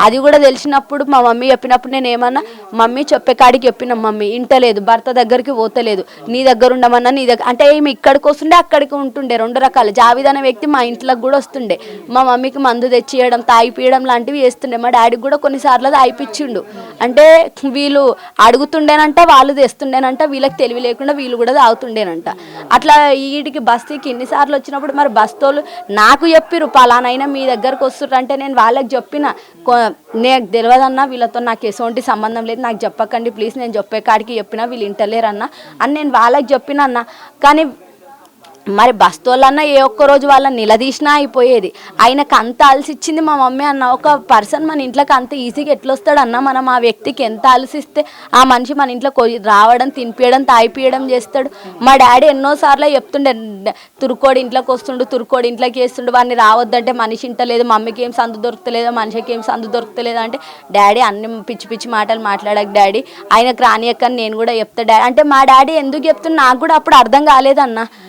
అది కూడా తెలిసినప్పుడు మా మమ్మీ చెప్పినప్పుడు నేను ఏమన్నా, మమ్మీ చెప్పే కాడికి చెప్పినాం, మమ్మీ ఇంటలేదు, భర్త దగ్గరికి పోతలేదు, నీ దగ్గర ఉండమన్నా, నీ దగ్గర అంటే ఏమి ఇక్కడికి వస్తుండే అక్కడికి ఉంటుండే. 2 రకాలు. జావిద్ అనే వ్యక్తి మా ఇంట్లోకి కూడా వస్తుండే, మా మమ్మీకి మందు తెచ్చియడం, తాగిపియడం లాంటివి చేస్తుండే. మా డాడీకి కూడా కొన్నిసార్లు తాగిపించిండు. అంటే వీళ్ళు అడుగుతుండేనంట, వాళ్ళు తెస్తుండేనంట, వీళ్ళకి తెలివి లేకుండా వీళ్ళు కూడా తాగుతుండేనంట. అట్లా వీటికి బస్తీకి ఇన్నిసార్లు వచ్చినప్పుడు మరి బస్తోళ్ళు నాకు చెప్పిరు, పలానైనా మీ దగ్గరకు వస్తుర్రు అంటే నేను వాళ్ళకి చెప్పిన, నాకు తెలియదన్నా, వీళ్ళతో నాకు ఎటువంటి సంబంధం లేదు, నాకు చెప్పకండి ప్లీజ్, నేను చెప్పే కాడికి చెప్పినా వీళ్ళు ఇంటలేరన్నా అని నేను వాళ్ళకి చెప్పిన అన్న. కానీ మరి బస్తోళ్ళన్నా ఏ ఒక్కరోజు వాళ్ళని నిలదీసినా అయిపోయేది. ఆయనకు అంత అలసిచ్చింది మా మమ్మీ అన్న. ఒక పర్సన్ మన ఇంట్లోకి అంత ఈజీగా ఎట్లొస్తాడన్న, మనం ఆ వ్యక్తికి ఎంత అలసిస్తే ఆ మనిషి మన ఇంట్లో రావడం, తినిపించడం, తాగిపియడం చేస్తాడు. మా డాడీ ఎన్నోసార్లు చెప్తుండే, తురుకోడి ఇంట్లోకి వస్తుండు, తురుకోడి ఇంట్లోకి వేస్తుండు, వాడిని రావద్దంటే మనిషి ఇంటలేదు, మమ్మీకి ఏం సందు దొరుకుతలేదో, మనిషికి ఏం సందు దొరుకుతలేదు అంటే, డాడీ అన్ని పిచ్చి పిచ్చి మాటలు మాట్లాడక డాడీ, ఆయనకు రానియక్కని నేను కూడా చెప్తా డాడీ అంటే. మా డాడీ ఎందుకు చెప్తున్నా నాకు కూడా అప్పుడు అర్థం కాలేదన్న.